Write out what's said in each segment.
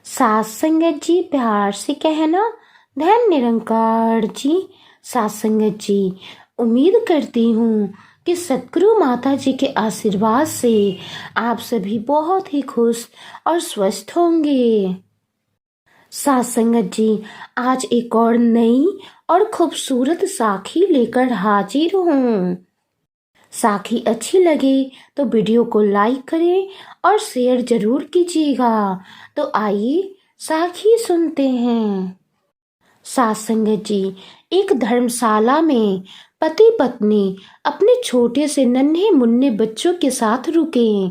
सात संगत जी प्यार से कहना। धन निरंकार जी। सात संगत जी, उम्मीद करती हूँ कि सतगुरु माता जी के आशीर्वाद से आप सभी बहुत ही खुश और स्वस्थ होंगे। सात संगत जी, आज एक और नई और खूबसूरत साखी लेकर हाजिर हूँ। साखी अच्छी लगे तो वीडियो को लाइक करें और शेयर जरूर कीजिएगा। तो आइए साखी सुनते हैं। सात संगत जी, एक धर्मशाला में पति पत्नी अपने छोटे से नन्हे मुन्ने बच्चों के साथ रुके।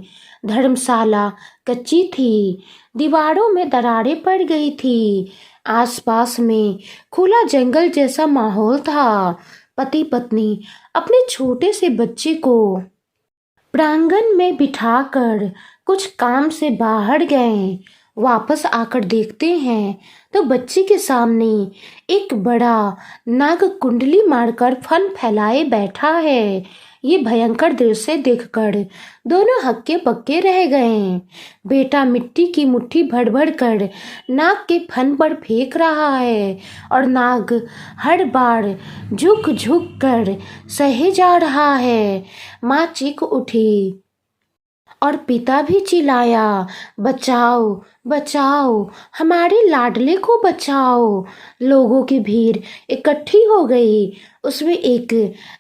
धर्मशाला कच्ची थी, दीवारों में दरारें पड़ गई थी, आसपास में खुला जंगल जैसा माहौल था। पति पत्नी अपने छोटे से बच्चे को प्रांगण में बिठाकर कुछ काम से बाहर गए। वापस आकर देखते हैं तो बच्चे के सामने एक बड़ा नाग कुंडली मारकर फन फैलाए बैठा है। ये भयंकर दृश्य देखकर दोनों हक्के बक्के रह गए। बेटा मिट्टी की मुट्ठी भर भर कर नाग के फन पर फेंक रहा है और नाग हर बार झुक झुक कर सहे जा रहा है। माँ चीख उठी और पिता भी चिल्लाया, बचाओ बचाओ, हमारे लाडले को बचाओ। लोगों की भीड़ इकट्ठी हो गई। उसमें एक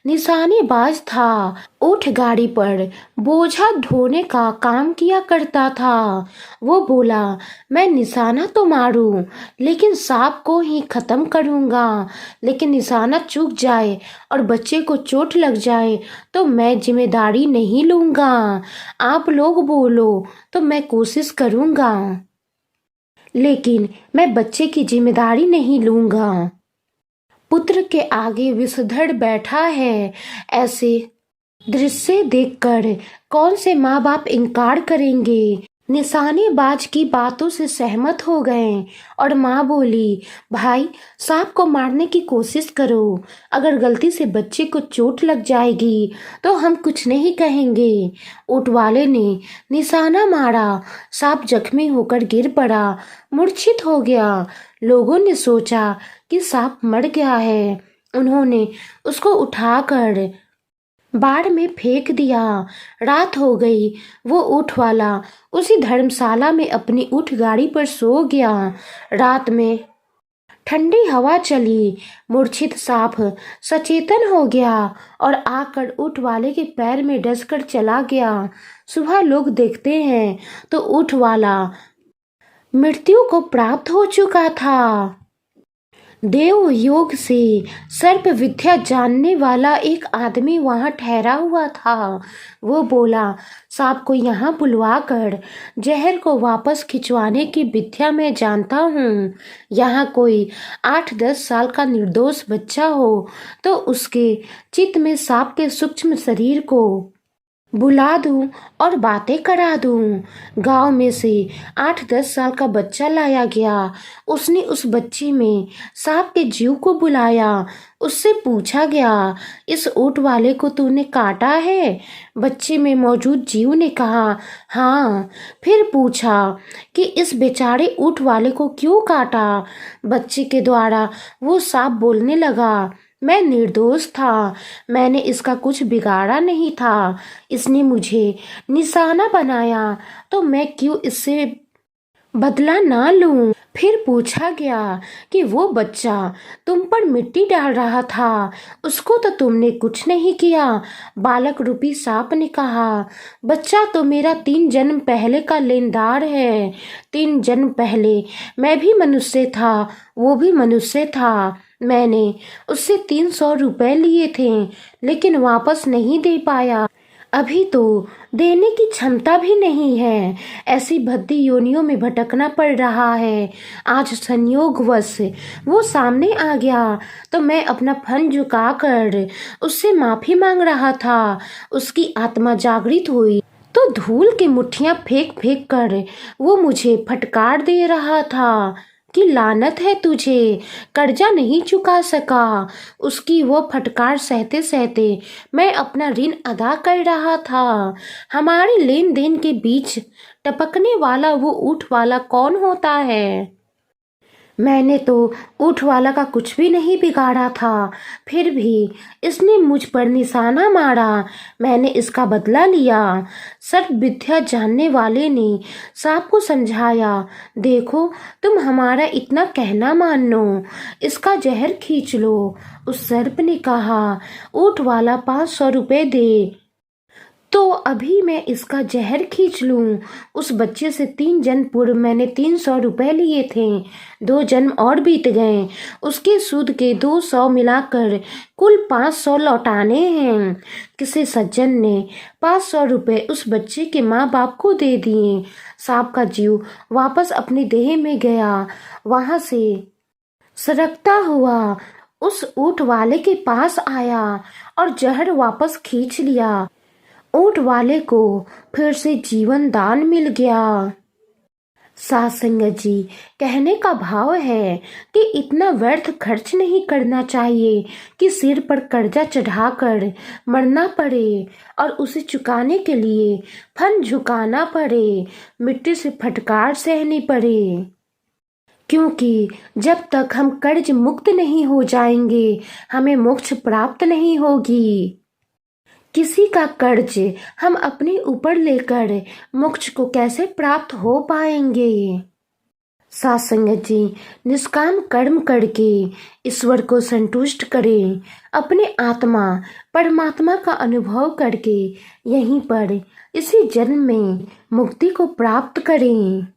निशानेबाज था, ऊंट गाड़ी पर बोझा ढोने का काम किया करता था। वो बोला, मैं निशाना तो मारूं, लेकिन सांप को ही खत्म करूंगा। लेकिन निशाना चूक जाए और बच्चे को चोट लग जाए तो मैं जिम्मेदारी नहीं लूंगा। आप लोग बोलो तो मैं कोशिश करूंगा, लेकिन मैं बच्चे की जिम्मेदारी नहीं लूंगा। पुत्र के आगे विषधर बैठा है। ऐसे दृश्य देखकर कौन से माँ बाप इनकार करेंगे। निशानेबाज की बातों से सहमत हो गए और माँ बोली, भाई सांप को मारने की कोशिश करो, अगर गलती से बच्चे को चोट लग जाएगी तो हम कुछ नहीं कहेंगे। ऊंट वाले ने निशाना मारा, सांप जख्मी होकर गिर पड़ा, मूर्छित हो गया। लोगों ने सोचा कि सांप मर गया है। उन्होंने उसको उठाकर बाढ़ में फेंक दिया। रात हो गई। वो ऊंट वाला उसी धर्मशाला में अपनी ऊंट गाड़ी पर सो गया। रात में ठंडी हवा चली। मूर्छित सांप सचेतन हो गया और आकर ऊंट वाले के पैर में डसकर चला गया। सुबह लोग देखते हैं तो ऊंट वाला मृत्यु को प्राप्त हो चुका था। देव योग से सर्प विद्या जानने वाला एक आदमी वहां ठहरा हुआ था। वो बोला, सांप को यहाँ बुलवा कर जहर को वापस खिंचवाने की विद्या मैं जानता हूँ। यहाँ कोई 8-10 साल का निर्दोष बच्चा हो तो उसके चित्त में सांप के सूक्ष्म शरीर को बुला दूं और बातें करा दूं। गांव में से 8-10 साल का बच्चा लाया गया। उसने उस बच्चे में सांप के जीव को बुलाया। उससे पूछा गया, इस ऊंट वाले को तूने काटा है? बच्चे में मौजूद जीव ने कहा, हाँ। फिर पूछा कि इस बेचारे ऊंट वाले को क्यों काटा? बच्चे के द्वारा वो सांप बोलने लगा, मैं निर्दोष था, मैंने इसका कुछ बिगाड़ा नहीं था, इसने मुझे निशाना बनाया तो मैं क्यों इससे बदला ना लूं। फिर पूछा गया कि वो बच्चा तुम पर मिट्टी डाल रहा था, उसको तो तुमने कुछ नहीं किया। बालक रूपी सांप ने कहा, बच्चा तो मेरा 3 जन्म पहले का लेनदार है। 3 जन्म पहले मैं भी मनुष्य था, वो भी मनुष्य था। मैंने उससे 300 रुपए लिए थे, लेकिन वापस नहीं दे पाया। अभी तो देने की क्षमता भी नहीं है। ऐसी भद्दी योनियों में भटकना पड़ रहा है। आज संयोगवश वो सामने आ गया तो मैं अपना फन झुकाकर उससे माफी मांग रहा था। उसकी आत्मा जागृत हुई तो धूल की मुट्ठियां फेंक फेंक कर वो मुझे फटकार दे रहा था कि लानत है तुझे, कर्जा नहीं चुका सका। उसकी वो फटकार सहते सहते मैं अपना ऋण अदा कर रहा था। हमारे लेन देन के बीच टपकने वाला वो ऊँट वाला कौन होता है? मैंने तो ऊँट वाला का कुछ भी नहीं बिगाड़ा था, फिर भी इसने मुझ पर निशाना मारा। मैंने इसका बदला लिया। सर्प विद्या जानने वाले ने सांप को समझाया, देखो तुम हमारा इतना कहना मानो, इसका जहर खींच लो। उस सर्प ने कहा, ऊँट वाला 500 रुपये दे तो अभी मैं इसका जहर खींच लूं। उस बच्चे से 3 जन्म पूर्व मैंने 300 रुपए लिए थे। 2 जन्म और बीत गए, उसके सूद के 200 मिलाकर कुल 500 लौटाने हैं। किसी सज्जन ने 500 रुपए उस बच्चे के माँ बाप को दे दिए। सांप का जीव वापस अपनी देह में गया। वहां से सरकता हुआ उस ऊँट वाले के पास आया और जहर वापस खींच लिया। ऊँट वाले को फिर से जीवन दान मिल गया। सात संगत जी, कहने का भाव है कि इतना व्यर्थ खर्च नहीं करना चाहिए कि सिर पर कर्जा चढ़ाकर मरना पड़े और उसे चुकाने के लिए फन झुकाना पड़े, मिट्टी से फटकार सहनी पड़े। क्योंकि जब तक हम कर्ज मुक्त नहीं हो जाएंगे, हमें मोक्ष प्राप्त नहीं होगी। किसी का कर्ज हम अपने ऊपर लेकर मोक्ष को कैसे प्राप्त हो पाएंगे? सात संगत जी, निष्काम कर्म करके ईश्वर को संतुष्ट करें। अपने आत्मा परमात्मा का अनुभव करके यहीं पर इसी जन्म में मुक्ति को प्राप्त करें।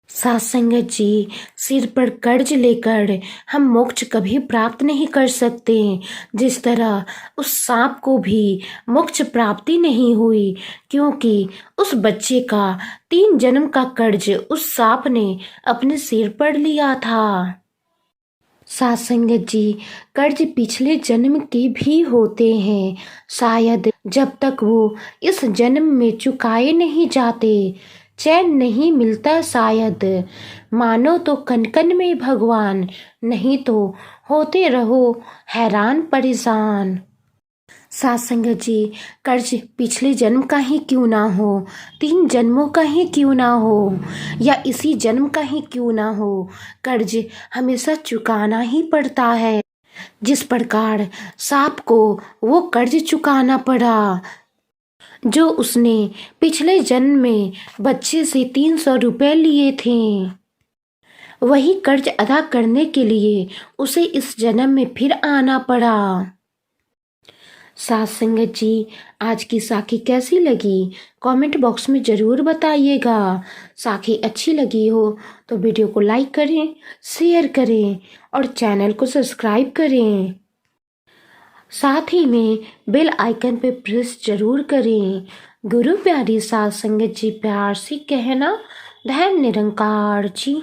सात संगत जी, सिर पर कर्ज लेकर हम मोक्ष कभी प्राप्त नहीं कर सकते। जिस तरह उस सांप को भी मोक्ष प्राप्ति नहीं हुई, क्योंकि उस बच्चे का 3 जन्म का कर्ज उस सांप ने अपने सिर पर लिया था। सात संगत जी, कर्ज पिछले जन्म के भी होते हैं। शायद जब तक वो इस जन्म में चुकाए नहीं जाते, चैन नहीं मिलता शायद। मानो तो कन में भगवान, नहीं तो होते रहो हैरान परेशान। सात संगत जी, कर्ज पिछले जन्म का ही क्यों ना हो, 3 जन्मों का ही क्यों ना हो, या इसी जन्म का ही क्यों ना हो, कर्ज हमेशा चुकाना ही पड़ता है। जिस प्रकार सांप को वो कर्ज चुकाना पड़ा जो उसने पिछले जन्म में बच्चे से 300 रुपए लिए थे, वही कर्ज अदा करने के लिए उसे इस जन्म में फिर आना पड़ा। सात संगत जी, आज की साखी कैसी लगी कमेंट बॉक्स में ज़रूर बताइएगा। साखी अच्छी लगी हो तो वीडियो को लाइक करें, शेयर करें और चैनल को सब्सक्राइब करें। साथ ही में बेल आइकन पे प्रेस जरूर करें। गुरु प्यारी सात संगत जी, प्यार से कहना, धन निरंकार जी।